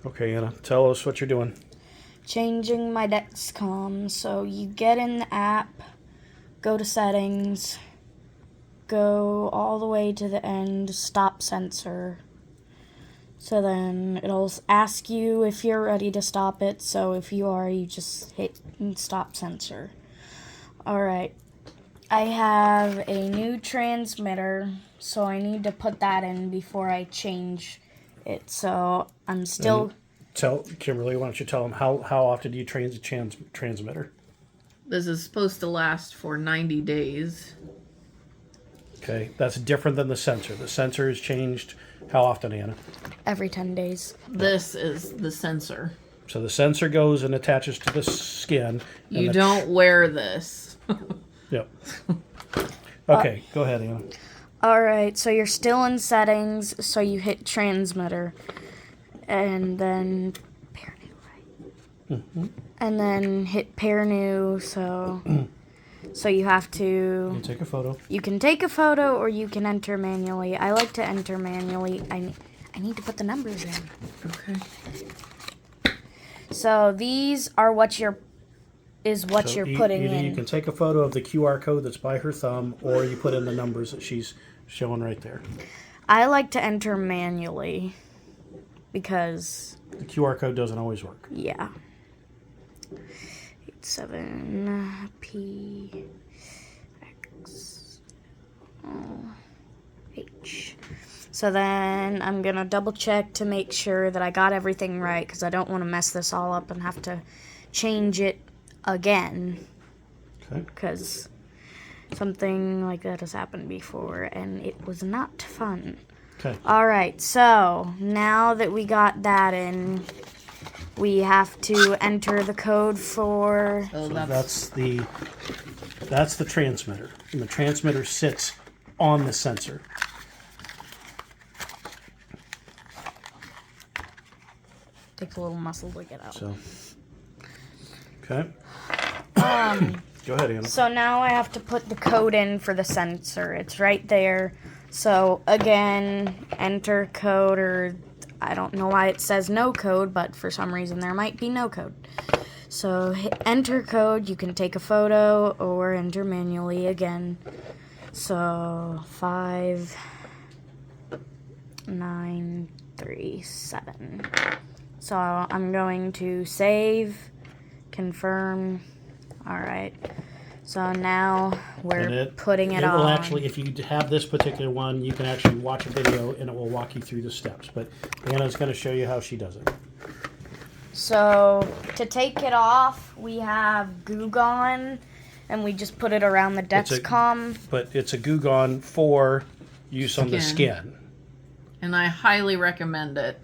Okay, Anna, tell us what you're doing. Changing my Dexcom. So you get in the app, go to settings, go all the way to the end, stop sensor. So then it'll ask you if you're ready to stop it. So if you are, you just hit stop sensor. Alright. I have a new transmitter, so I need to put that in before I change it. So I'm still... Tell Kimberly, why don't you tell them how often do you change the transmitter? This is supposed to last for 90 days. Okay, that's different than the sensor. The sensor is changed how often, Anna? Every 10 days. This is the sensor. So the sensor goes and attaches to the skin. You don't wear this. Yep. Okay, go ahead, Anna. Alright, so you're still in settings, so you hit transmitter. And then pair new, right? Mm-hmm. And then hit pair new, so you have to... You take a photo. You can take a photo or you can enter manually. I like to enter manually. I need to put the numbers in. Okay. So these are what you're putting in. You can take a photo of the QR code that's by her thumb, or you put in the numbers that she's showing right there. I like to enter manually because the QR code doesn't always work. Yeah. 87 PX So then I'm going to double check to make sure that I got everything right, because I don't want to mess this all up and have to change it again. Okay. Because something like that has happened before, and it was not fun. Okay. All right, so now that we got that in, we have to enter the code for... So that's the transmitter, and the transmitter sits on the sensor. Takes a little muscle to get out. So, okay. Go ahead, Anna. So now I have to put the code in for the sensor. It's right there. So again, enter code, or I don't know why it says no code, but for some reason there might be no code. So hit enter code. You can take a photo or enter manually again. So 5937. So I'm going to save, confirm. All right. So now we're putting it on. It will actually, if you have this particular one, you can actually watch a video and it will walk you through the steps. But Anna's going to show you how she does it. So to take it off, we have Goo Gone, and we just put it around the Dexcom. But it's a Goo Gone for use on the skin. And I highly recommend it.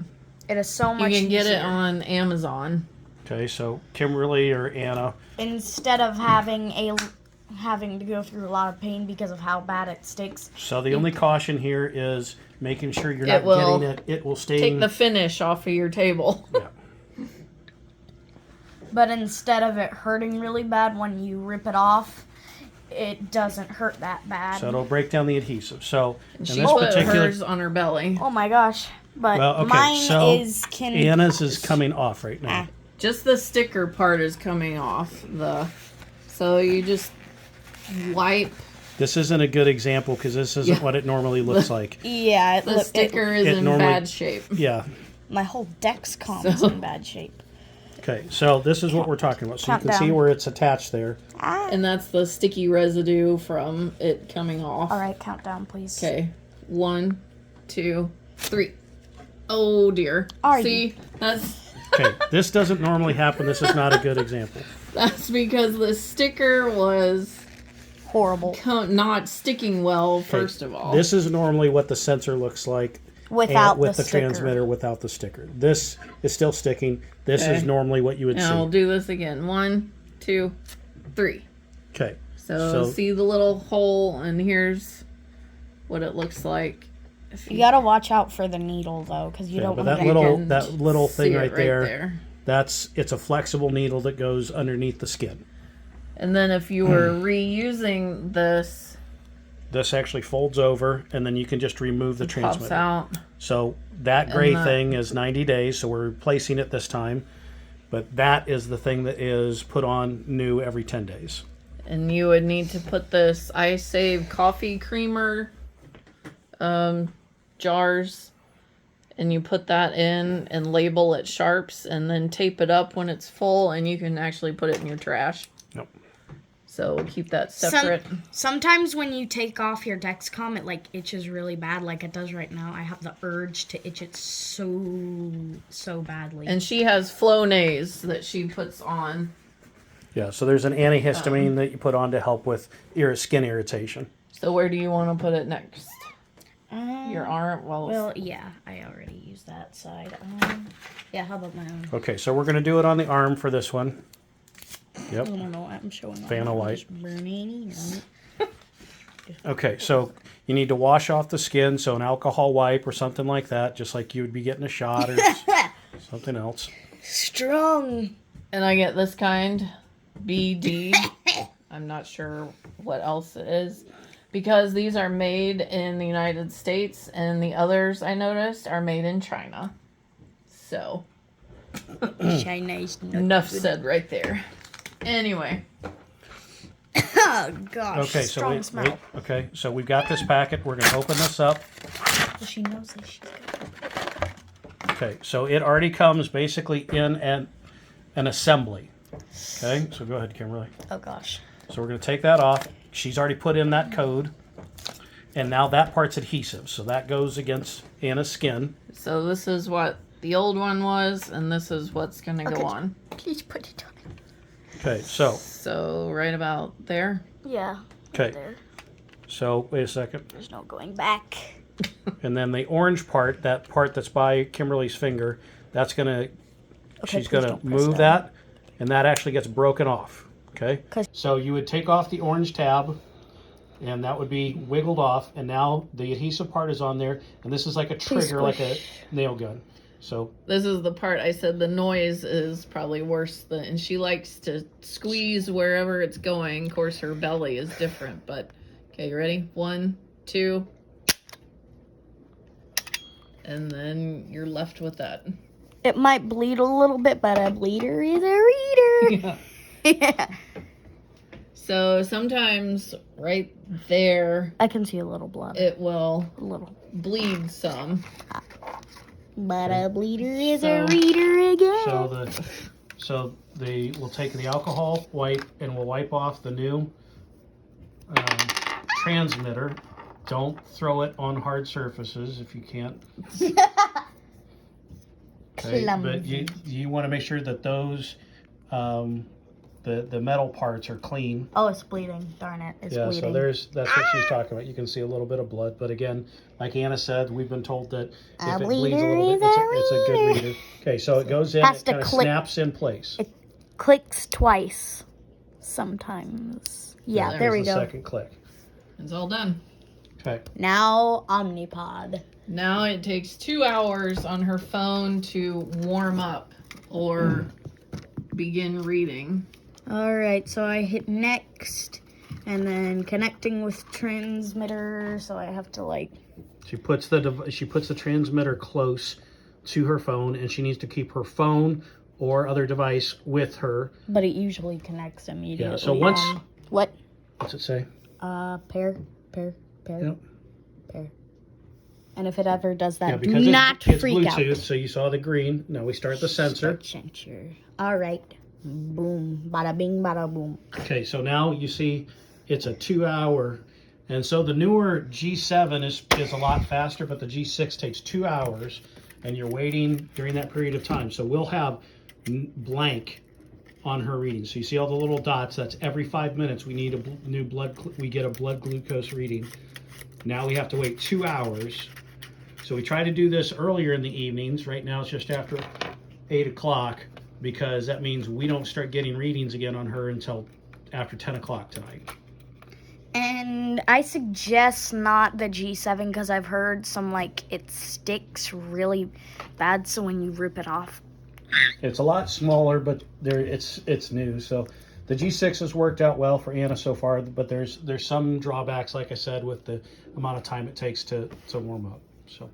It is so much easier. You can get easier. it on Amazon. Okay, so Kimberly or Anna. Instead of having to go through a lot of pain because of how bad it sticks. So the only caution here is making sure you're not getting it. It will stay. Take the finish off of your table. Yeah. But instead of it hurting really bad when you rip it off, it doesn't hurt that bad. So it'll break down the adhesive. So she put hers on her belly. Oh my gosh! But mine is Anna's is coming off right now. Just the sticker part is coming off. So you just wipe. This isn't a good example because this isn't what it normally looks like. Yeah, the sticker is in bad shape. Yeah. My whole Dexcom is in bad shape. Okay, so this is what we're talking about. So you can see where it's attached there. And that's the sticky residue from it coming off. All right, countdown, please. Okay, 1, 2, 3. Oh dear. That's... Okay, this doesn't normally happen. This is not a good example. That's because the sticker was horrible. Not sticking well, first of all. This is normally what the sensor looks like with the transmitter without the sticker. This is still sticking. This is normally what you would see. And I'll do this again. 1, 2, 3. Okay. So see the little hole, and here's what it looks like. You gotta watch out for the needle though, because you don't want that little thing right there. It's a flexible needle that goes underneath the skin. And then if you were reusing this this actually folds over, and then you can just remove the transmitter. Pops out. So that gray thing is 90 days, so we're replacing it this time. But that is the thing that is put on new every 10 days. And you would need to put this I Save coffee creamer jars, and you put that in and label it sharps, and then tape it up when it's full, and you can actually put it in your trash. Yep. So keep that separate. Sometimes when you take off your Dexcom, it like itches really bad, like it does right now. I have the urge to itch it so badly. And she has Flonase that she puts on. Yeah, so there's an antihistamine that you put on to help with skin irritation. So where do you want to put it next? Your arm? Well, yeah, I already used that side. Yeah, how about my own? Okay, so we're going to do it on the arm for this one. Yep. I don't know what I'm showing. Vanna White. Burning. Okay, so you need to wash off the skin, so an alcohol wipe or something like that, just like you would be getting a shot or something else. Strong. And I get this kind, BD. I'm not sure what else it is. Because these are made in the United States, and the others I noticed are made in China. So, China's enough said right there. Anyway. Oh gosh. Okay, so wait. Okay, so we've got this packet. We're going to open this up. Well, she knows that she's got. Okay, so it already comes basically in an assembly. Okay, so go ahead, Kimberly. Oh gosh. So we're going to take that off. She's already put in that code. And now that part's adhesive. So that goes against Anna's skin. So this is what the old one was, and this is what's going to go on. Please put it on. Okay, so. So right about there. Yeah. Okay. There. So wait a second. There's no going back. And then the orange part, that part that's by Kimberly's finger, that's going to, she's going to move that, and that actually gets broken off. Okay? So you would take off the orange tab, and that would be wiggled off, and now the adhesive part is on there, and this is like a trigger, like a nail gun. So this is the part I said the noise is probably worse than, and she likes to squeeze wherever it's going. Of course, her belly is different, but okay, you ready? 1, 2, and then you're left with that. It might bleed a little bit, but a bleeder is a reader. Yeah. Yeah. So sometimes right there, I can see a little blood. it will A little. bleed some. But a bleeder is a reader again. So we'll take the alcohol wipe and we'll wipe off the new transmitter. Don't throw it on hard surfaces if you can't. Okay, but you want to make sure that those the metal parts are clean. Oh, it's bleeding. Darn it. It's bleeding. So that's what she's talking about. You can see a little bit of blood, but again, like Anna said, we've been told that if it bleeds a little bit, it's a good reader. Okay, so it goes in, it kind of snaps in place. It clicks twice sometimes. Yeah, there we go. The second click. It's all done. Okay. Now Omnipod. Now it takes 2 hours on her phone to warm up or begin reading. All right, so I hit next, and then connecting with transmitter. So I have to like. She puts the transmitter close to her phone, and she needs to keep her phone or other device with her. But it usually connects immediately. Yeah. So once. What? What's it say? Pair. Yep. Pair. And if it ever does that, because do not it's freak Bluetooth, out. So you saw the green. Now we start the sensor. Sensor. All right. Boom. Bada bing, bada boom. Okay, so now you see it's a 2 hour. And so the newer G7 is a lot faster, but the G6 takes 2 hours, and you're waiting during that period of time. So we'll have blank on her reading. So you see all the little dots. That's every 5 minutes we need a new we get a blood glucose reading. Now we have to wait 2 hours. So we try to do this earlier in the evenings. Right now it's just after 8 o'clock, because that means we don't start getting readings again on her until after 10 o'clock tonight. And I suggest not the G7 because I've heard it sticks really bad, so when you rip it off. It's a lot smaller, but it's new. So The G6 has worked out well for Anna so far, but there's some drawbacks, like I said, with the amount of time it takes to warm up. So,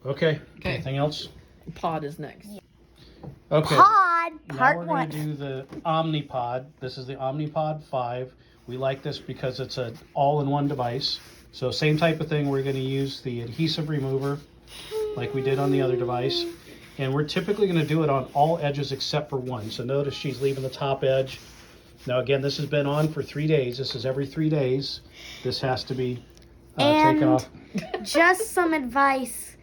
okay. Anything else? Pod is next. Okay. Pod, Now part we're one. going to do the Omnipod. This is the Omnipod 5. We like this because it's an all-in-one device. So same type of thing. We're going to use the adhesive remover like we did on the other device. And we're typically going to do it on all edges except for one. So notice she's leaving the top edge. Now again, this has been on for 3 days. This is every 3 days. This has to be taken off. Just some advice.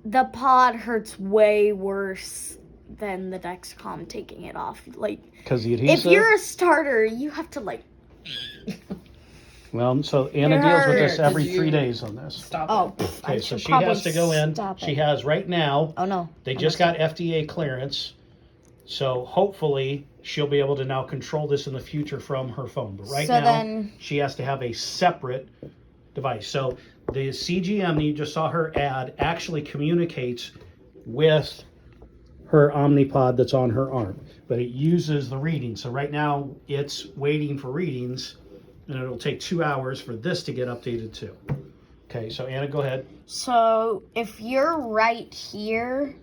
The pod hurts way worse than the Dexcom taking it off. Like, because the adhesive. if you're a starter, you have to like. Well, so Anna deals with this every 3 days on this. Stop. Oh, Okay, so she has to go in. She has right now. Oh no. They just got FDA clearance, so hopefully she'll be able to now control this in the future from her phone. But right now, she has to have a separate device. So the CGM that you just saw her add actually communicates with her Omnipod that's on her arm, but it uses the reading. So right now it's waiting for readings, and it'll take 2 hours for this to get updated too. Okay, so Anna, go ahead. So if you're right here,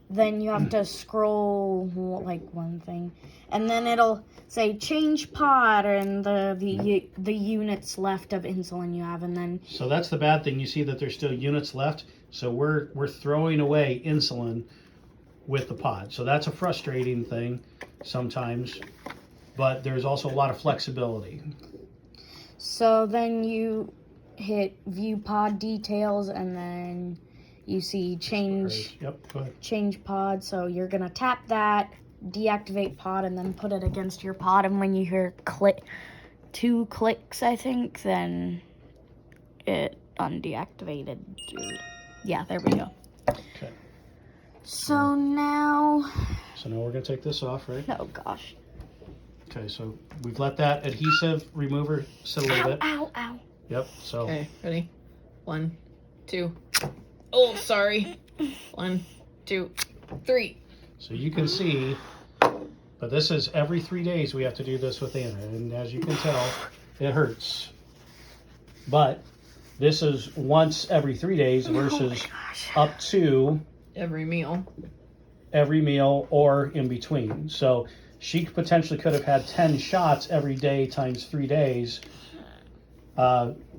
then you have to scroll like one thing, and then it'll say change pod and the units left of insulin you have, and then. So that's the bad thing. You see that there's still units left. So we're throwing away insulin with the pod. So that's a frustrating thing sometimes, but there's also a lot of flexibility. So then you hit view pod details, and then you see change. Yep, go ahead. Change pod. So you're gonna tap that, deactivate pod, and then put it against your pod. And when you hear click, 2 clicks, I think, then it undeactivated. Yeah, there we go. Okay. So now. So now we're gonna take this off, right? Oh gosh. Okay, so we've let that adhesive remover sit a little bit. Ow! Ow! Yep. So. Okay, ready? 1, 2. Oh, sorry. 1, 2, 3. So you can see, but this is every 3 days we have to do this with Anna, and as you can tell, it hurts. But this is once every 3 days versus up to Every meal. every meal or in between. So she potentially could have had 10 shots every day times 3 days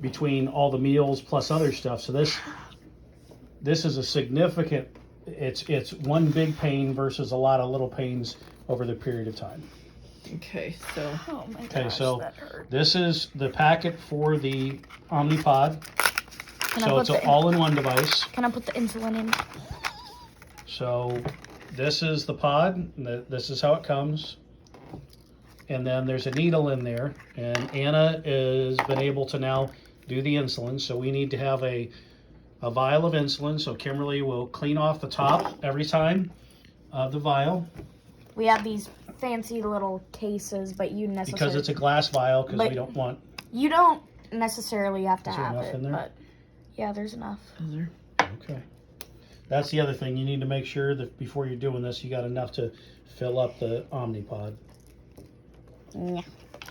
between all the meals plus other stuff. So this is a significant. It's one big pain versus a lot of little pains over the period of time. Okay, so. Oh my gosh, Okay, so that hurt. this is the packet for the Omnipod. So it's an all-in-one device. Can I put the insulin in? So this is the pod. This is how it comes. And then there's a needle in there. And Anna has been able to now do the insulin. So we need to have a vial of insulin. So Kimberly will clean off the top every time of the vial. We have these fancy little cases, but you necessarily. Because it's a glass vial, because we don't want. You don't necessarily have to Is there have enough it, in there? but yeah, there's enough. Is there? Okay. That's the other thing. You need to make sure that before you're doing this, you got enough to fill up the Omnipod. Yeah.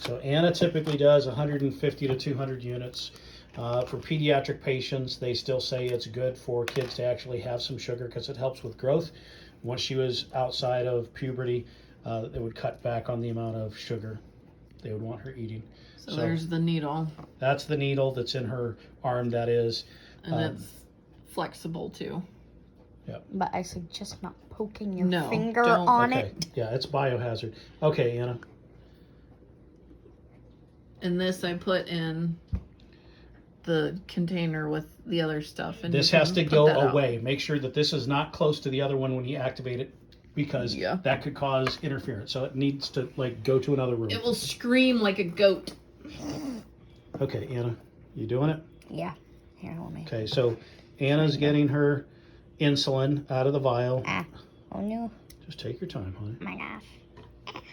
So Anna typically does 150 to 200 units. For pediatric patients, they still say it's good for kids to actually have some sugar because it helps with growth. Once she was outside of puberty, it would cut back on the amount of sugar they would want her eating. So there's the needle. That's the needle that's in her arm. That is. And it's flexible too. But I suggest not poking your No, finger don't. on Okay. it. Yeah, it's biohazard. Okay, Anna. And this I put in the container with the other stuff. And This you has can to put go that out. away. Make sure that this is not close to the other one when you activate it, because that could cause interference. So it needs to go to another room. It will scream like a goat. Okay, Anna, you doing it? Yeah. Here, let me. Okay, so Anna's getting her insulin out of the vial. Oh no. Just take your time, honey. Oh my gosh.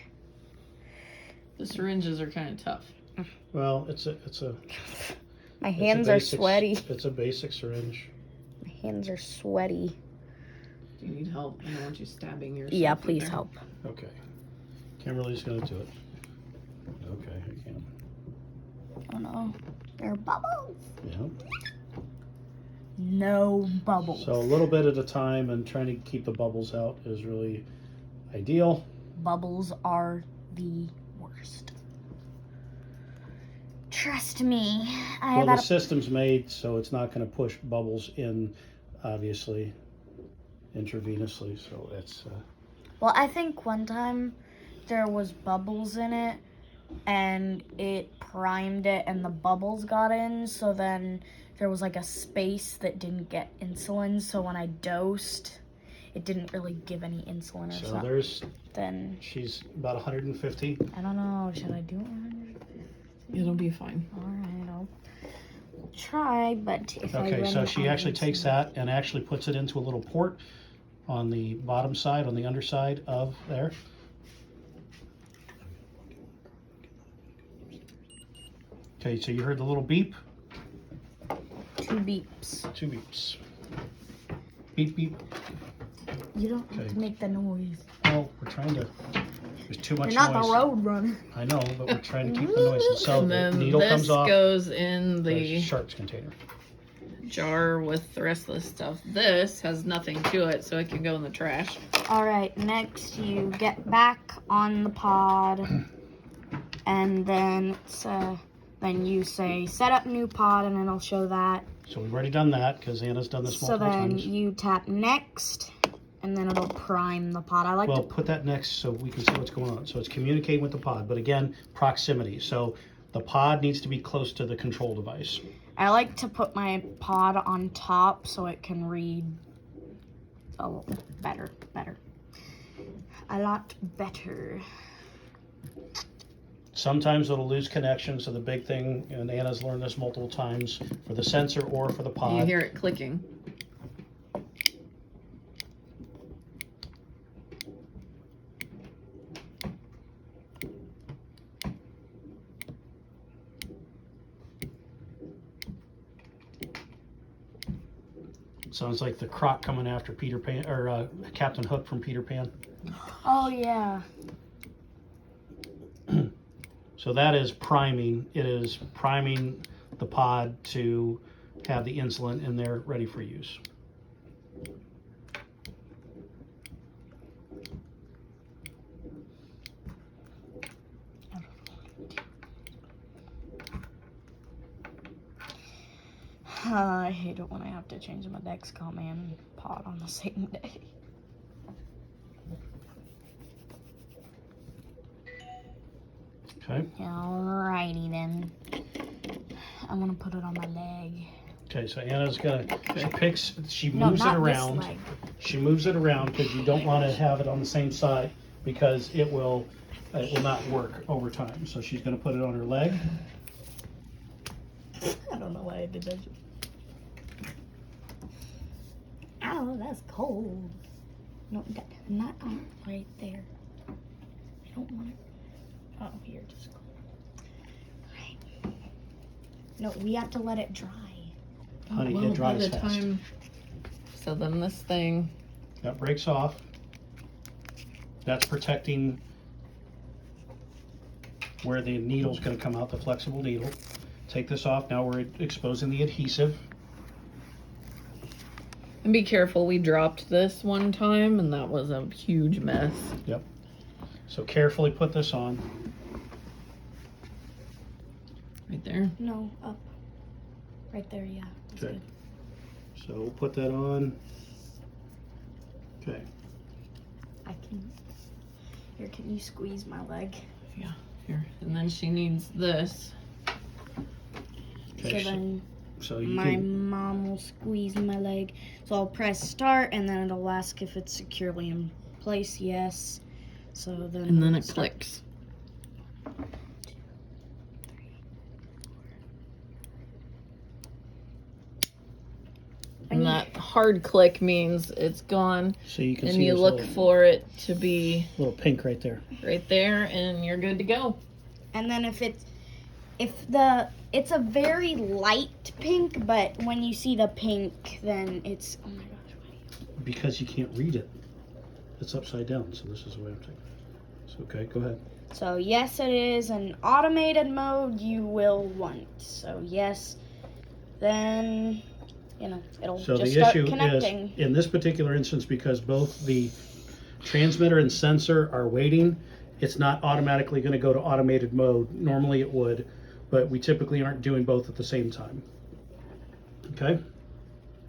The syringes are kind of tough. Well, it's a. My hands are sweaty. It's a basic syringe. My hands are sweaty. Do you need help? I don't want you stabbing yourself. Yeah, please either. help. Okay. Kimberly's gonna do it. Okay, I can. Oh no, there are bubbles. Yeah. No bubbles. So a little bit at a time, and trying to keep the bubbles out is really ideal. Bubbles are the worst. Trust me. Well, the system's made so it's not going to push bubbles in, obviously, intravenously. So it's. Well, I think one time there was bubbles in it, and it primed it, and the bubbles got in. So then there was like a space that didn't get insulin. So when I dosed, it didn't really give any insulin or So something. there's. Then She's about 150. I don't know. Should I do 150? It'll be fine. All right, I'll try. But if I Okay, run so she out of actually takes insulin- that and actually puts it into a little port on the bottom side, on the underside of there. Okay, so you heard the little beep. 2 beeps. 2 beeps. Beep, beep. You don't have Okay. to make the noise. Well, we're trying to. There's too much You're not noise. the road runner. I know, but we're trying to keep the noise. So And the then needle this comes off goes in the the sharps container. jar with the rest of the stuff. This has nothing to it, so it can go in the trash. All right, next you get back on the pod, and then then you say set up new pod, and it'll show that. So we've already done that because Anna's done this So multiple then times. you tap next, and then it'll prime the pod. I like Well, to put that next so we can see what's going on. So it's communicating with the pod, but again, proximity. So the pod needs to be close to the control device. I like to put my pod on top so it can read a little better. A lot better. Sometimes it'll lose connection, so the big thing, and Anna's learned this multiple times, for the sensor or for the You pod, hear it clicking. sounds like the croc coming after Peter Pan, or Captain Hook from Peter Pan. Oh yeah. So that is priming. It is priming the pod to have the insulin in there ready for use. I hate it when I have to change my Dexcom and pod on the same day. Okay. Alrighty then. I'm gonna put it on my leg. Okay, so Anna's gonna, she No, moves it not around. this leg. She moves it around because you don't want to have it on the same side because it will not work over time. So she's gonna put it on her leg. I don't know why I did that. Ow, that's cold. No, not right there. I don't want it. Oh, here, just cold. Right. No, we have to let it dry. Honey, Well, it dries by the fast. time, so then this thing, That breaks off. That's protecting where the needle's going to come out, the flexible needle. Take this off. Now we're exposing the adhesive. and be careful, we dropped this one time and that was a huge mess. Yep. So carefully put this on. Right there. No, up. Right there, yeah. That's Okay. good. So we'll put that on. Okay. I can. Here, can you squeeze my leg? Yeah, here. And then she needs this. Okay. So then So you my can. mom will squeeze my leg. So I'll press start, and then it'll ask if it's securely in place. Yes. So then. And then it start. clicks. And that hard click means it's gone. So you can And see you there's look a little, for it to be little pink right there. right there and you're good to go. And then if it's a very light pink, but when you see the pink, then it's, oh my gosh. Because you can't read it. It's upside down. So this is the way I'm taking it. Okay, go ahead. So yes, it is an automated mode you will want. So yes, then, you know, it'll So just the start issue connecting. is, in this particular instance, because both the transmitter and sensor are waiting, it's not automatically going to go to automated mode. Normally it would, but we typically aren't doing both at the same time. Okay?